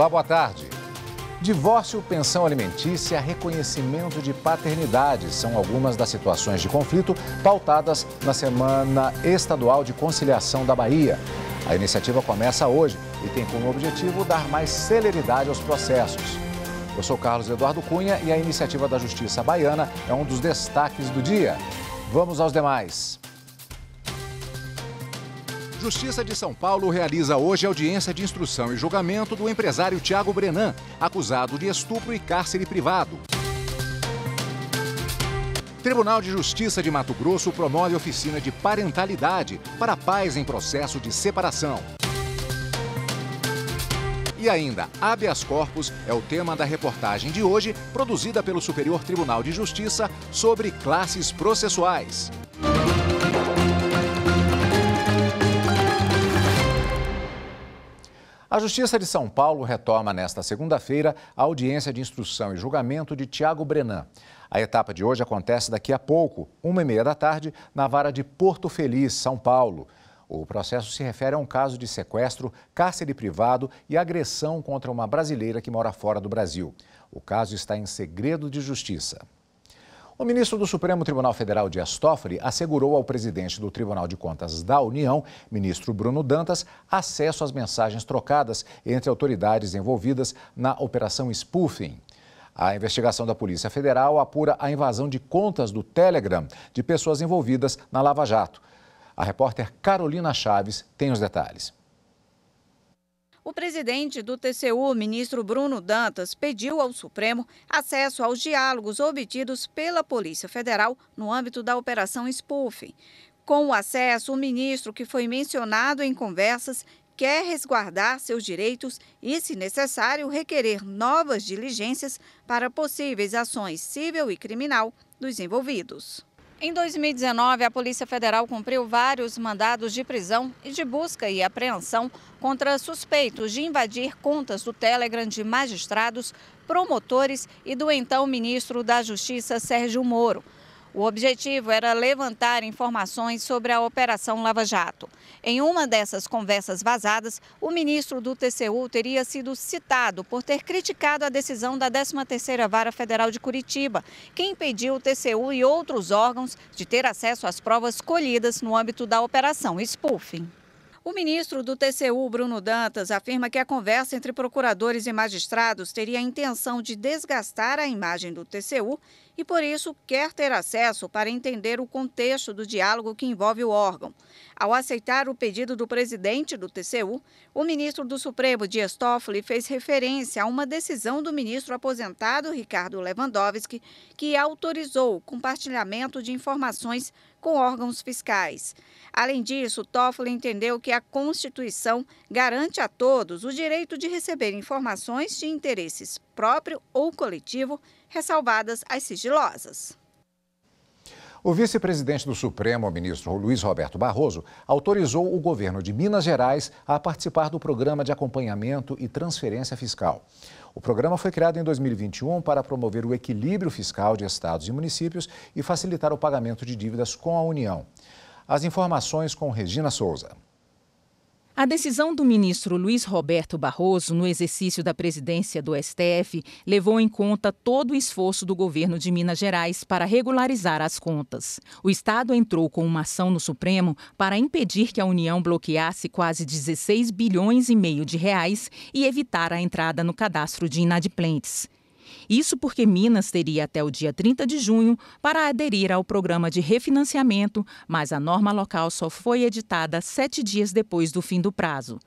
Olá, boa tarde. Divórcio, pensão alimentícia, reconhecimento de paternidade são algumas das situações de conflito pautadas na Semana Estadual de Conciliação da Bahia. A iniciativa começa hoje e tem como objetivo dar mais celeridade aos processos. Eu sou Carlos Eduardo Cunha e a iniciativa da Justiça Baiana é um dos destaques do dia. Vamos aos demais. Justiça de São Paulo realiza hoje audiência de instrução e julgamento do empresário Thiago Brenan, acusado de estupro e cárcere privado. Tribunal de Justiça de Mato Grosso promove oficina de parentalidade para pais em processo de separação. E ainda, habeas corpus é o tema da reportagem de hoje, produzida pelo Superior Tribunal de Justiça sobre classes processuais. A Justiça de São Paulo retoma nesta segunda-feira a audiência de instrução e julgamento de Thiago Brenan. A etapa de hoje acontece daqui a pouco, 1h30 da tarde, na vara de Porto Feliz, São Paulo. O processo se refere a um caso de sequestro, cárcere privado e agressão contra uma brasileira que mora fora do Brasil. O caso está em segredo de justiça. O ministro do Supremo Tribunal Federal, Dias Toffoli, assegurou ao presidente do Tribunal de Contas da União, ministro Bruno Dantas, acesso às mensagens trocadas entre autoridades envolvidas na Operação Spoofing. A investigação da Polícia Federal apura a invasão de contas do Telegram de pessoas envolvidas na Lava Jato. A repórter Carolina Chaves tem os detalhes. O presidente do TCU, ministro Bruno Dantas, pediu ao Supremo acesso aos diálogos obtidos pela Polícia Federal no âmbito da Operação Spoofing. Com o acesso, o ministro, que foi mencionado em conversas, quer resguardar seus direitos e, se necessário, requerer novas diligências para possíveis ações civil e criminal dos envolvidos. Em 2019, a Polícia Federal cumpriu vários mandados de prisão e de busca e apreensão contra suspeitos de invadir contas do Telegram de magistrados, promotores e do então ministro da Justiça, Sérgio Moro. O objetivo era levantar informações sobre a Operação Lava Jato. Em uma dessas conversas vazadas, o ministro do TCU teria sido citado por ter criticado a decisão da 13ª Vara Federal de Curitiba, que impediu o TCU e outros órgãos de ter acesso às provas colhidas no âmbito da Operação Spoofing. O ministro do TCU, Bruno Dantas, afirma que a conversa entre procuradores e magistrados teria a intenção de desgastar a imagem do TCU e, por isso, quer ter acesso para entender o contexto do diálogo que envolve o órgão. Ao aceitar o pedido do presidente do TCU, o ministro do Supremo, Dias Toffoli, fez referência a uma decisão do ministro aposentado, Ricardo Lewandowski, que autorizou o compartilhamento de informações com órgãos fiscais. Além disso, Toffoli entendeu que a Constituição garante a todos o direito de receber informações de interesses próprio ou coletivo, ressalvadas as sigilosas. O vice-presidente do Supremo, o ministro Luiz Roberto Barroso, autorizou o governo de Minas Gerais a participar do Programa de Acompanhamento e Transferência Fiscal. O programa foi criado em 2021 para promover o equilíbrio fiscal de estados e municípios e facilitar o pagamento de dívidas com a União. As informações com Regina Souza. A decisão do ministro Luiz Roberto Barroso, no exercício da presidência do STF, levou em conta todo o esforço do governo de Minas Gerais para regularizar as contas. O Estado entrou com uma ação no Supremo para impedir que a União bloqueasse quase 16 bilhões e meio de reais e evitar a entrada no cadastro de inadimplentes. Isso porque Minas teria até o dia 30 de junho para aderir ao programa de refinanciamento, mas a norma local só foi editada 7 dias depois do fim do prazo.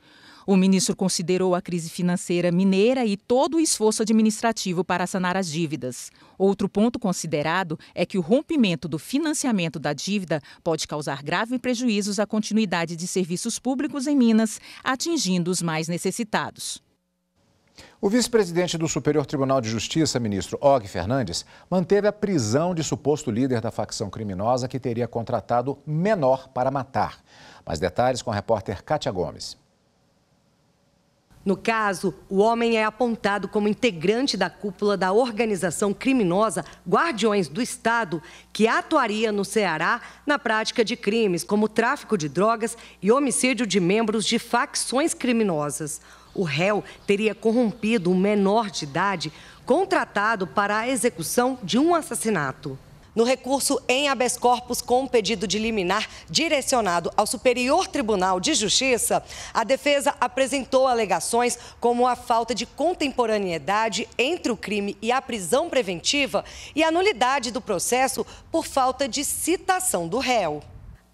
O ministro considerou a crise financeira mineira e todo o esforço administrativo para sanar as dívidas. Outro ponto considerado é que o rompimento do financiamento da dívida pode causar graves prejuízos à continuidade de serviços públicos em Minas, atingindo os mais necessitados. O vice-presidente do Superior Tribunal de Justiça, ministro Og Fernandes, manteve a prisão de suposto líder da facção criminosa que teria contratado menor para matar. Mais detalhes com a repórter Kátia Gomes. No caso, o homem é apontado como integrante da cúpula da organização criminosa Guardiões do Estado, que atuaria no Ceará na prática de crimes como tráfico de drogas e homicídio de membros de facções criminosas. O réu teria corrompido um menor de idade contratado para a execução de um assassinato. No recurso em habeas corpus com pedido de liminar direcionado ao Superior Tribunal de Justiça, a defesa apresentou alegações como a falta de contemporaneidade entre o crime e a prisão preventiva e a nulidade do processo por falta de citação do réu.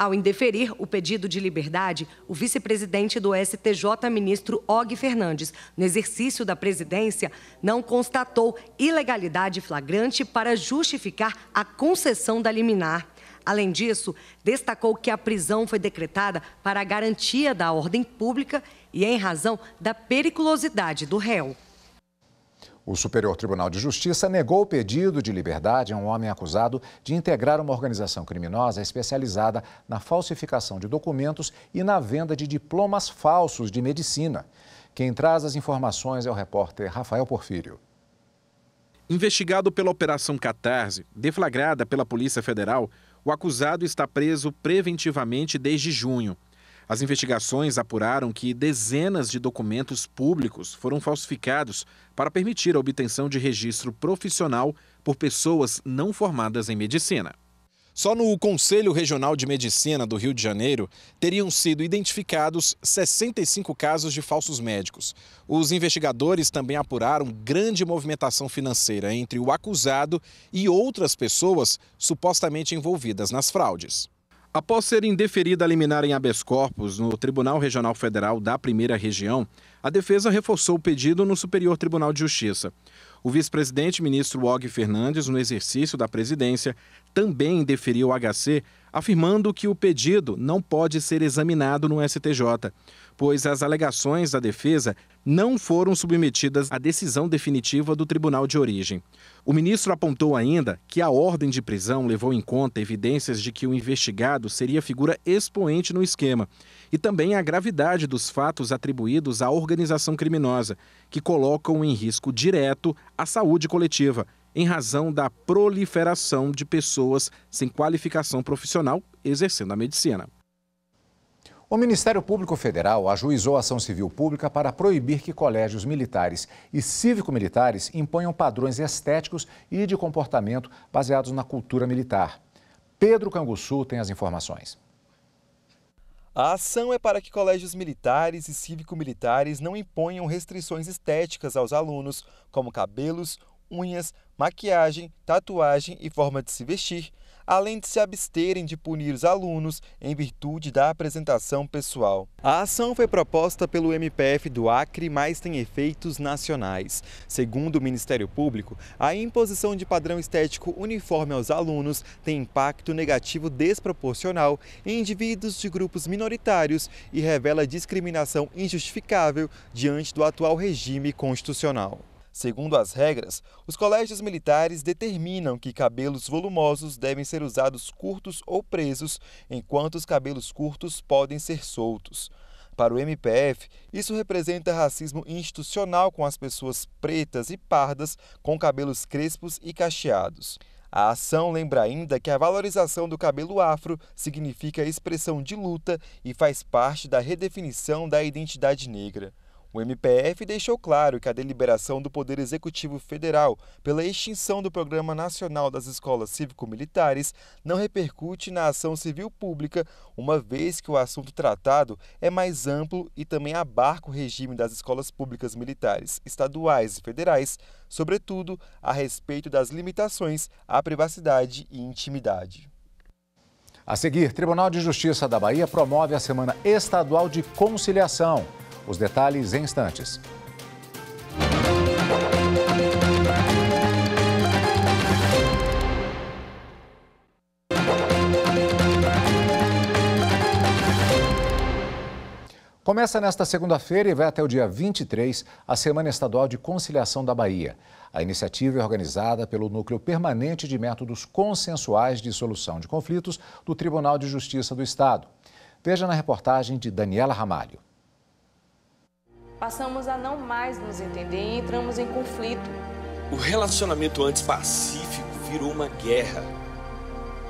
Ao indeferir o pedido de liberdade, o vice-presidente do STJ, ministro Og Fernandes, no exercício da presidência, não constatou ilegalidade flagrante para justificar a concessão da liminar. Além disso, destacou que a prisão foi decretada para a garantia da ordem pública e em razão da periculosidade do réu. O Superior Tribunal de Justiça negou o pedido de liberdade a um homem acusado de integrar uma organização criminosa especializada na falsificação de documentos e na venda de diplomas falsos de medicina. Quem traz as informações é o repórter Rafael Porfírio. Investigado pela Operação Catarse, deflagrada pela Polícia Federal, o acusado está preso preventivamente desde junho. As investigações apuraram que dezenas de documentos públicos foram falsificados para permitir a obtenção de registro profissional por pessoas não formadas em medicina. Só no Conselho Regional de Medicina do Rio de Janeiro teriam sido identificados 65 casos de falsos médicos. Os investigadores também apuraram grande movimentação financeira entre o acusado e outras pessoas supostamente envolvidas nas fraudes. Após ser indeferida a liminar em habeas corpus no Tribunal Regional Federal da Primeira Região, a defesa reforçou o pedido no Superior Tribunal de Justiça. O vice-presidente ministro Og Fernandes, no exercício da presidência, também indeferiu o HC, afirmando que o pedido não pode ser examinado no STJ, pois as alegações da defesa não foram submetidas à decisão definitiva do tribunal de origem. O ministro apontou ainda que a ordem de prisão levou em conta evidências de que o investigado seria figura expoente no esquema e também a gravidade dos fatos atribuídos à organização criminosa, que colocam em risco direto a saúde coletiva, em razão da proliferação de pessoas sem qualificação profissional exercendo a medicina. O Ministério Público Federal ajuizou ação civil pública para proibir que colégios militares e cívico-militares imponham padrões estéticos e de comportamento baseados na cultura militar. Pedro Canguçu tem as informações. A ação é para que colégios militares e cívico-militares não imponham restrições estéticas aos alunos, como cabelos, unhas, maquiagem, tatuagem e forma de se vestir, além de se absterem de punir os alunos em virtude da apresentação pessoal. A ação foi proposta pelo MPF do Acre, mas tem efeitos nacionais. Segundo o Ministério Público, a imposição de padrão estético uniforme aos alunos tem impacto negativo desproporcional em indivíduos de grupos minoritários e revela discriminação injustificável diante do atual regime constitucional. Segundo as regras, os colégios militares determinam que cabelos volumosos devem ser usados curtos ou presos, enquanto os cabelos curtos podem ser soltos. Para o MPF, isso representa racismo institucional com as pessoas pretas e pardas com cabelos crespos e cacheados. A ação lembra ainda que a valorização do cabelo afro significa expressão de luta e faz parte da redefinição da identidade negra. O MPF deixou claro que a deliberação do Poder Executivo Federal pela extinção do Programa Nacional das Escolas Cívico-Militares não repercute na ação civil pública, uma vez que o assunto tratado é mais amplo e também abarca o regime das escolas públicas militares, estaduais e federais, sobretudo a respeito das limitações à privacidade e intimidade. A seguir, Tribunal de Justiça da Bahia promove a Semana Estadual de Conciliação. Os detalhes em instantes. Começa nesta segunda-feira e vai até o dia 23 a Semana Estadual de Conciliação da Bahia. A iniciativa é organizada pelo Núcleo Permanente de Métodos Consensuais de Solução de Conflitos do Tribunal de Justiça do Estado. Veja na reportagem de Daniela Ramalho. Passamos a não mais nos entender e entramos em conflito. O relacionamento antes pacífico virou uma guerra.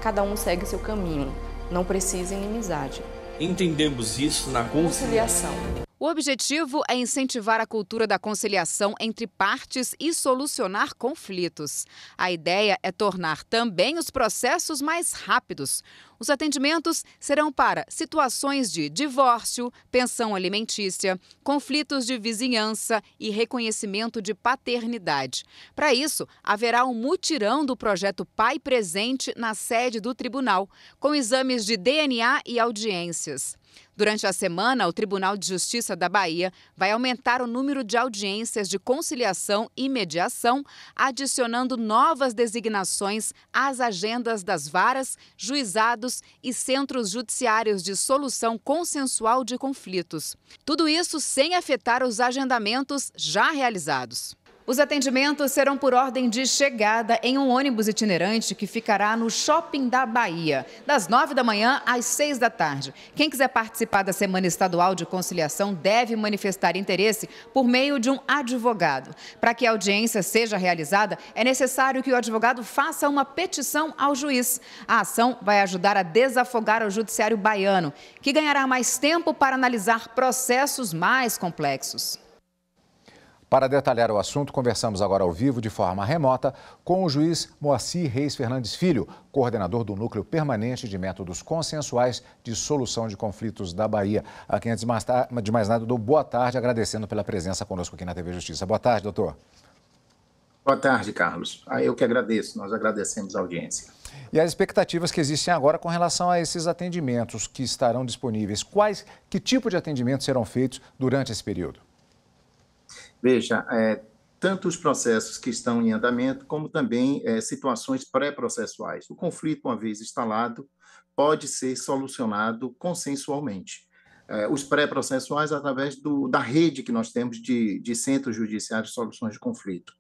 Cada um segue seu caminho, não precisa inimizade. Entendemos isso na conciliação. O objetivo é incentivar a cultura da conciliação entre partes e solucionar conflitos. A ideia é tornar também os processos mais rápidos. Os atendimentos serão para situações de divórcio, pensão alimentícia, conflitos de vizinhança e reconhecimento de paternidade. Para isso, haverá um mutirão do projeto Pai Presente na sede do tribunal, com exames de DNA e audiências. Durante a semana, o Tribunal de Justiça da Bahia vai aumentar o número de audiências de conciliação e mediação, adicionando novas designações às agendas das varas, juizados e centros judiciários de solução consensual de conflitos. Tudo isso sem afetar os agendamentos já realizados. Os atendimentos serão por ordem de chegada em um ônibus itinerante que ficará no Shopping da Bahia, das 9 da manhã às 6 da tarde. Quem quiser participar da Semana Estadual de Conciliação deve manifestar interesse por meio de um advogado. Para que a audiência seja realizada, é necessário que o advogado faça uma petição ao juiz. A ação vai ajudar a desafogar o judiciário baiano, que ganhará mais tempo para analisar processos mais complexos. Para detalhar o assunto, conversamos agora ao vivo, de forma remota, com o juiz Moacir Reis Fernandes Filho, coordenador do Núcleo Permanente de Métodos Consensuais de Solução de Conflitos da Bahia. A quem, antes de mais nada, dou boa tarde, agradecendo pela presença conosco aqui na TV Justiça. Boa tarde, doutor. Boa tarde, Carlos. Eu que agradeço, nós agradecemos a audiência. E as expectativas que existem agora com relação a esses atendimentos que estarão disponíveis, que tipo de atendimentos serão feitos durante esse período? Veja, tanto os processos que estão em andamento, como também situações pré-processuais. O conflito, uma vez instalado, pode ser solucionado consensualmente. Os pré-processuais através da rede que nós temos de centros judiciários de soluções de conflito.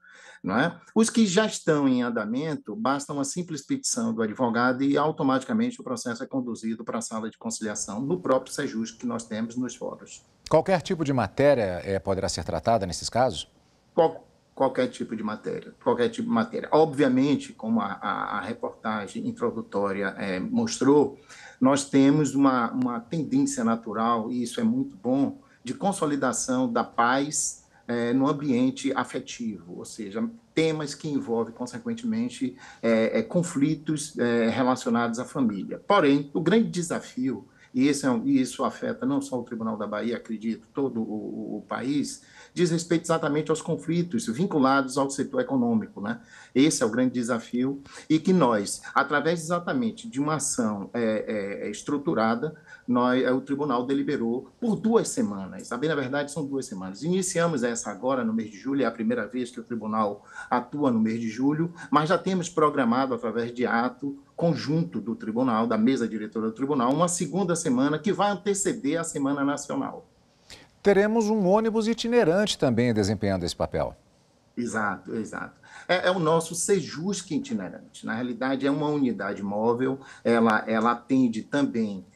Não é? Os que já estão em andamento, basta uma simples petição do advogado e automaticamente o processo é conduzido para a sala de conciliação no próprio Sejusc que nós temos nos fóruns. Qualquer tipo de matéria poderá ser tratada nesses casos? Qualquer tipo de matéria, Obviamente, como a reportagem introdutória mostrou, nós temos uma tendência natural, e isso é muito bom, de consolidação da paz no ambiente afetivo, ou seja, temas que envolvem, consequentemente, conflitos relacionados à família. Porém, o grande desafio, e isso afeta não só o Tribunal da Bahia, acredito, todo o país, diz respeito exatamente aos conflitos vinculados ao setor econômico, né? Esse é o grande desafio e que nós, através exatamente de uma ação estruturada, o Tribunal deliberou por 2 semanas. Na verdade, são 2 semanas. Iniciamos essa agora no mês de julho, é a primeira vez que o Tribunal atua no mês de julho, mas já temos programado, através de ato conjunto do Tribunal, da mesa diretora do Tribunal, uma segunda semana que vai anteceder a Semana Nacional. Teremos um ônibus itinerante também desempenhando esse papel. Exato. É o nosso Sejusc itinerante. Na realidade, é uma unidade móvel, ela atende também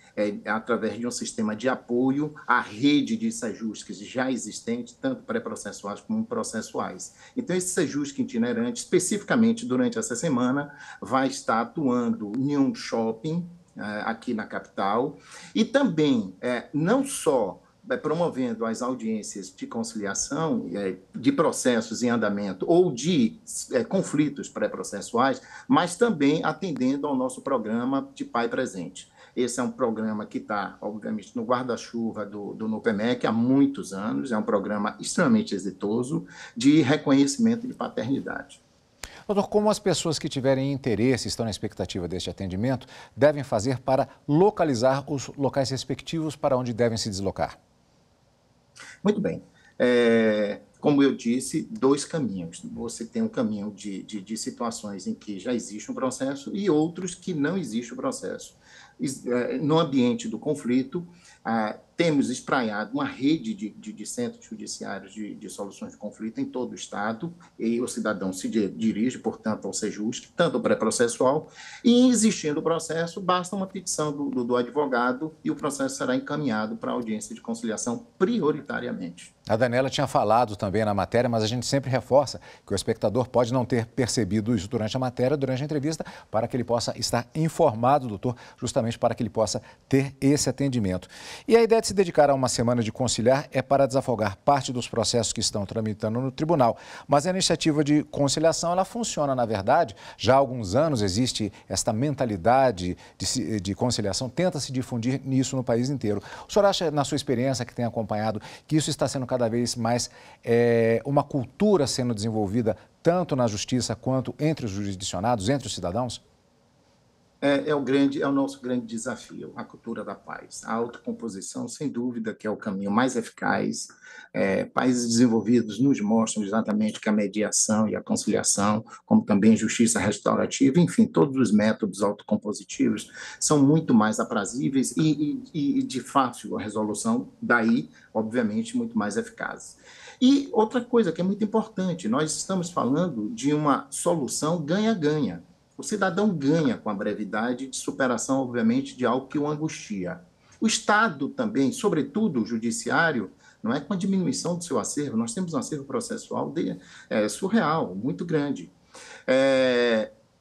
através de um sistema de apoio à rede de Sejuscs já existente, tanto pré-processuais como processuais. Então, esse Sejusc itinerante, especificamente durante essa semana, vai estar atuando em um shopping aqui na capital e também, não só promovendo as audiências de conciliação de processos em andamento ou de conflitos pré-processuais, mas também atendendo ao nosso programa de Pai Presente. Esse é um programa que está, obviamente, no guarda-chuva do NUPEMEC há muitos anos, é um programa extremamente exitoso de reconhecimento de paternidade. Doutor, como as pessoas que tiverem interesse, estão na expectativa deste atendimento, devem fazer para localizar os locais respectivos para onde devem se deslocar? Muito bem. Como eu disse, 2 caminhos. Você tem um caminho de situações em que já existe um processo e outros que não existe o processo. No ambiente do conflito, temos espraiado uma rede de centros judiciários de soluções de conflito em todo o Estado, e o cidadão se dirige, portanto, ao Sejusc, tanto pré-processual, e existindo o processo, basta uma petição do advogado e o processo será encaminhado para a audiência de conciliação prioritariamente. A Daniela tinha falado também na matéria, mas a gente sempre reforça que o espectador pode não ter percebido isso durante a matéria, durante a entrevista, para que ele possa estar informado, doutor, justamente para que ele possa ter esse atendimento. E a ideia de se dedicar a uma semana de conciliar é para desafogar parte dos processos que estão tramitando no tribunal. Mas a iniciativa de conciliação, ela funciona, na verdade. Já há alguns anos existe esta mentalidade de conciliação, tenta se difundir nisso no país inteiro. O senhor acha, na sua experiência, que tem acompanhado, que isso está sendo cada vez mais uma cultura sendo desenvolvida tanto na justiça quanto entre os jurisdicionados, entre os cidadãos? É o nosso grande desafio, a cultura da paz. A autocomposição, sem dúvida, que é o caminho mais eficaz. Países desenvolvidos nos mostram exatamente que a mediação e a conciliação, como também justiça restaurativa, enfim, todos os métodos autocompositivos são muito mais aprazíveis e de fácil resolução, daí, obviamente, muito mais eficazes. E outra coisa que é muito importante, nós estamos falando de uma solução ganha-ganha. O cidadão ganha com a brevidade de superação, obviamente, de algo que o angustia. O Estado também, sobretudo o judiciário, não é, com a diminuição do seu acervo, nós temos um acervo processual surreal, muito grande.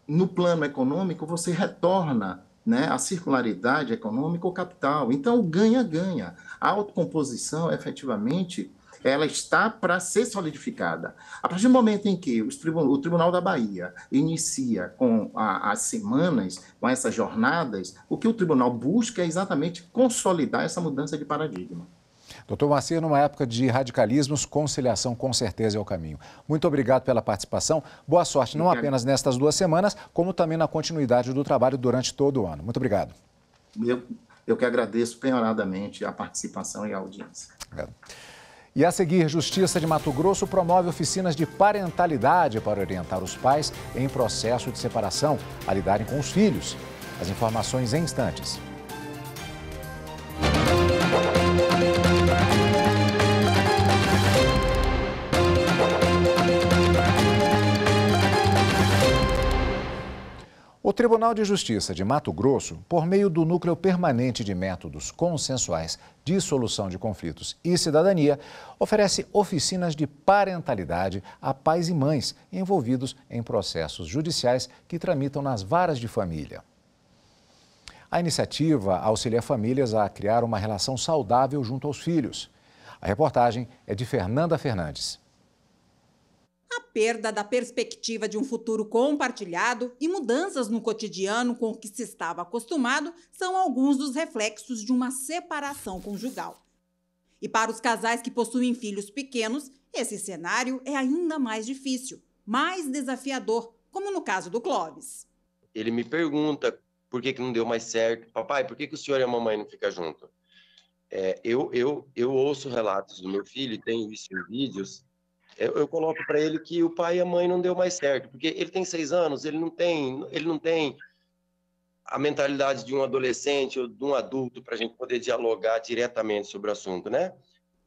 No plano econômico, você retorna, né, a circularidade econômica ao capital. Então, o ganha-ganha. A autocomposição, efetivamente, ela está para ser solidificada. A partir do momento em que o Tribunal da Bahia inicia com as semanas, com essas jornadas, o que o tribunal busca é exatamente consolidar essa mudança de paradigma. Doutor Moacir, numa época de radicalismos, conciliação com certeza é o caminho. Muito obrigado pela participação. Boa sorte, não apenas nestas 2 semanas, como também na continuidade do trabalho durante todo o ano. Muito obrigado. Eu que agradeço penhoradamente a participação e a audiência. Obrigado. E a seguir, Justiça de Mato Grosso promove oficinas de parentalidade para orientar os pais em processo de separação a lidarem com os filhos. As informações em instantes. O Tribunal de Justiça de Mato Grosso, por meio do Núcleo Permanente de Métodos Consensuais de Solução de Conflitos e Cidadania, oferece oficinas de parentalidade a pais e mães envolvidos em processos judiciais que tramitam nas varas de família. A iniciativa auxilia famílias a criar uma relação saudável junto aos filhos. A reportagem é de Fernanda Fernandes. A perda da perspectiva de um futuro compartilhado e mudanças no cotidiano com o que se estava acostumado são alguns dos reflexos de uma separação conjugal. E para os casais que possuem filhos pequenos, esse cenário é ainda mais difícil, mais desafiador, como no caso do Clóvis. Ele me pergunta por que não deu mais certo. Papai, por que o senhor e a mamãe não ficam juntos? Eu ouço relatos do meu filho, tenho visto em vídeos. Eu coloco para ele que o pai e a mãe não deu mais certo, porque ele tem 6 anos, ele não tem a mentalidade de um adolescente ou de um adulto para a gente poder dialogar diretamente sobre o assunto, né?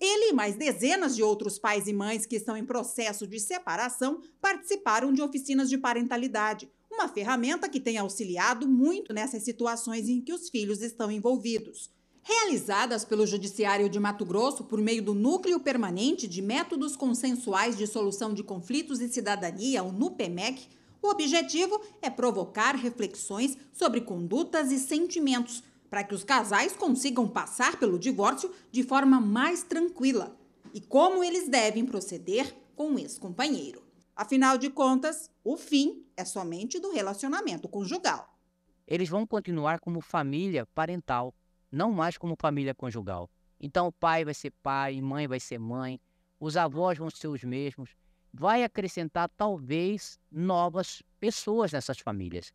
Ele e mais dezenas de outros pais e mães que estão em processo de separação participaram de oficinas de parentalidade, uma ferramenta que tem auxiliado muito nessas situações em que os filhos estão envolvidos. Realizadas pelo Judiciário de Mato Grosso por meio do Núcleo Permanente de Métodos Consensuais de Solução de Conflitos e Cidadania, o NUPEMEC, o objetivo é provocar reflexões sobre condutas e sentimentos para que os casais consigam passar pelo divórcio de forma mais tranquila e como eles devem proceder com o ex-companheiro. Afinal de contas, o fim é somente do relacionamento conjugal. Eles vão continuar como família parental, não mais como família conjugal. Então o pai vai ser pai, mãe vai ser mãe, os avós vão ser os mesmos. Vai acrescentar talvez novas pessoas nessas famílias.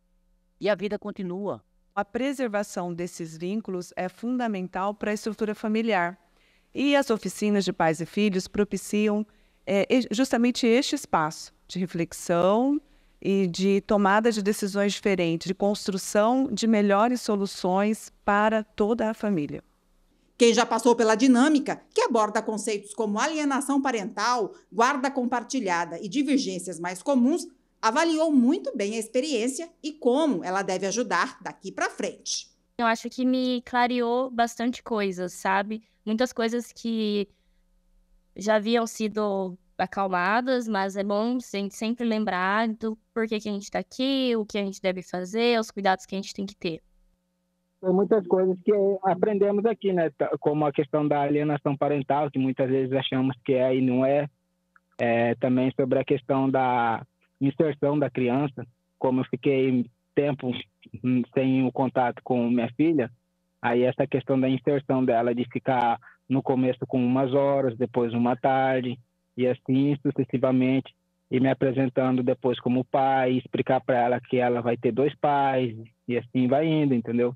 E a vida continua. A preservação desses vínculos é fundamental para a estrutura familiar. E as oficinas de pais e filhos propiciam justamente este espaço de reflexão e de tomada de decisões diferentes, de construção de melhores soluções para toda a família. Quem já passou pela dinâmica, que aborda conceitos como alienação parental, guarda compartilhada e divergências mais comuns, avaliou muito bem a experiência e como ela deve ajudar daqui para frente. Eu acho que me clareou bastante coisas, sabe? Muitas coisas que já haviam sido acalmadas, mas é bom a gente sempre lembrar do porquê que a gente está aqui, o que a gente deve fazer, os cuidados que a gente tem que ter. Tem muitas coisas que aprendemos aqui, né? Como a questão da alienação parental, que muitas vezes achamos que é e não é. Também sobre a questão da inserção da criança. Como eu fiquei tempo sem o contato com minha filha, aí essa questão da inserção dela, de ficar no começo com umas horas, depois uma tarde, e assim sucessivamente, e me apresentando depois como pai, explicar para ela que ela vai ter 2 pais, e assim vai indo, entendeu?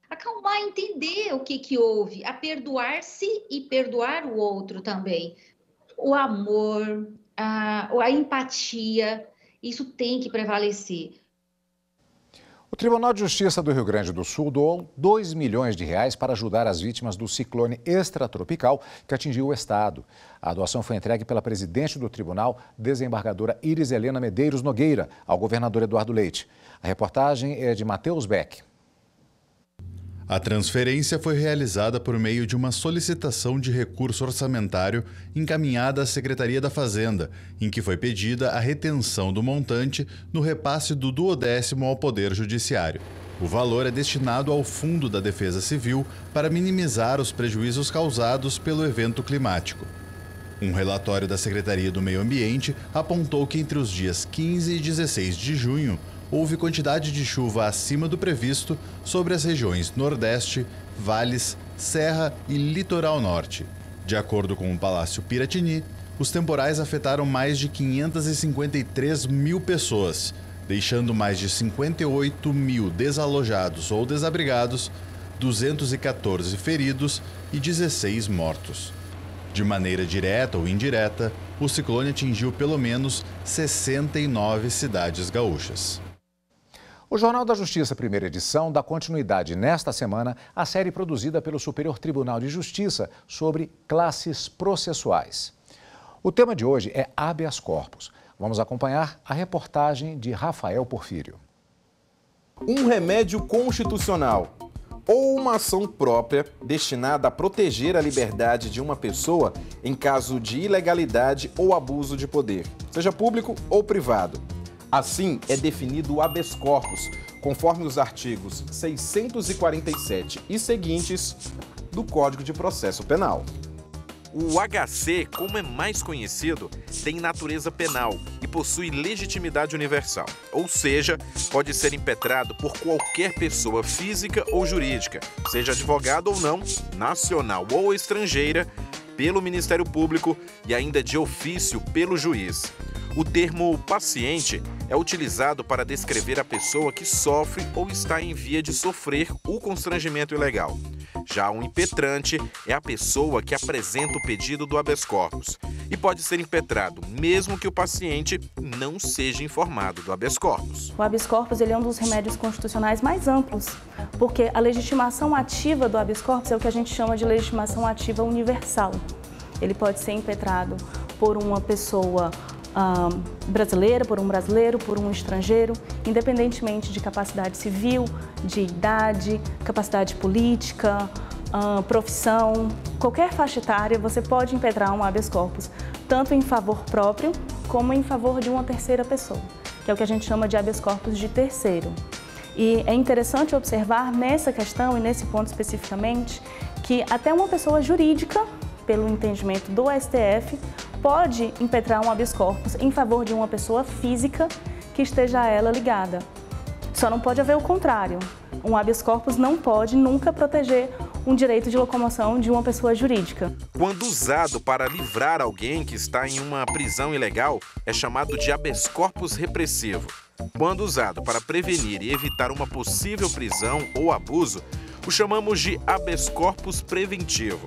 Acalmar, entender o que houve, a perdoar-se e perdoar o outro também. O amor, a empatia, isso tem que prevalecer. O Tribunal de Justiça do Rio Grande do Sul doou R$2 milhões para ajudar as vítimas do ciclone extratropical que atingiu o estado. A doação foi entregue pela presidente do tribunal, desembargadora Iris Helena Medeiros Nogueira, ao governador Eduardo Leite. A reportagem é de Matheus Beck. A transferência foi realizada por meio de uma solicitação de recurso orçamentário encaminhada à Secretaria da Fazenda, em que foi pedida a retenção do montante no repasse do 12º ao Poder Judiciário. O valor é destinado ao Fundo da Defesa Civil para minimizar os prejuízos causados pelo evento climático. Um relatório da Secretaria do Meio Ambiente apontou que entre os dias 15 e 16 de junho, houve quantidade de chuva acima do previsto sobre as regiões Nordeste, Vales, Serra e Litoral Norte. De acordo com o Palácio Piratini, os temporais afetaram mais de 553 mil pessoas, deixando mais de 58 mil desalojados ou desabrigados, 214 feridos e 16 mortos. De maneira direta ou indireta, o ciclone atingiu pelo menos 69 cidades gaúchas. O Jornal da Justiça, primeira edição, dá continuidade nesta semana à série produzida pelo Superior Tribunal de Justiça sobre classes processuais. O tema de hoje é habeas corpus. Vamos acompanhar a reportagem de Rafael Porfírio. Um remédio constitucional ou uma ação própria destinada a proteger a liberdade de uma pessoa em caso de ilegalidade ou abuso de poder, seja público ou privado. Assim, é definido o habeas corpus, conforme os artigos 647 e seguintes do Código de Processo Penal. O HC, como é mais conhecido, tem natureza penal e possui legitimidade universal, ou seja, pode ser impetrado por qualquer pessoa física ou jurídica, seja advogado ou não, nacional ou estrangeira, pelo Ministério Público e ainda de ofício pelo juiz. O termo paciente é utilizado para descrever a pessoa que sofre ou está em via de sofrer o constrangimento ilegal. Já o impetrante é a pessoa que apresenta o pedido do habeas corpus e pode ser impetrado mesmo que o paciente não seja informado do habeas corpus. O habeas corpus ele é um dos remédios constitucionais mais amplos, porque a legitimação ativa do habeas corpus é o que a gente chama de legitimação ativa universal. Ele pode ser impetrado por uma pessoa brasileira, por um brasileiro, por um estrangeiro, independentemente de capacidade civil, de idade, capacidade política, profissão, qualquer faixa etária, você pode impetrar um habeas corpus, tanto em favor próprio, como em favor de uma terceira pessoa, que é o que a gente chama de habeas corpus de terceiro. E é interessante observar nessa questão e nesse ponto especificamente, que até uma pessoa jurídica, pelo entendimento do STF, pode impetrar um habeas corpus em favor de uma pessoa física que esteja a ela ligada. Só não pode haver o contrário. Um habeas corpus não pode nunca proteger um direito de locomoção de uma pessoa jurídica. Quando usado para livrar alguém que está em uma prisão ilegal, é chamado de habeas corpus repressivo. Quando usado para prevenir e evitar uma possível prisão ou abuso, o chamamos de habeas corpus preventivo.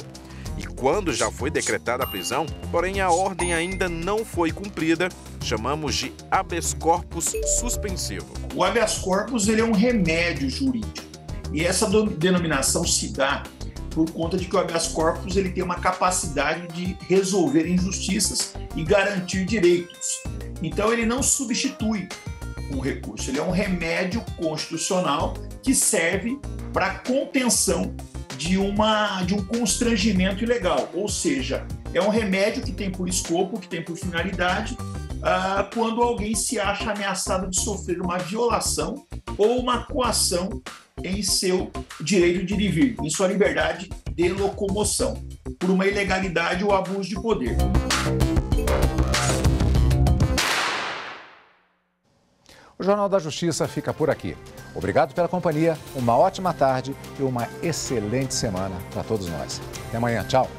E quando já foi decretada a prisão, porém a ordem ainda não foi cumprida, chamamos de habeas corpus suspensivo. O habeas corpus ele é um remédio jurídico e essa denominação se dá por conta de que o habeas corpus ele tem uma capacidade de resolver injustiças e garantir direitos. Então ele não substitui um recurso, ele é um remédio constitucional que serve para contenção de um constrangimento ilegal, ou seja, é um remédio que tem por escopo, que tem por finalidade, quando alguém se acha ameaçado de sofrer uma violação ou uma coação em seu o direito de ir e vir, em sua liberdade de locomoção, por uma ilegalidade ou abuso de poder. O Jornal da Justiça fica por aqui. Obrigado pela companhia, uma ótima tarde e uma excelente semana para todos nós. Até amanhã, tchau!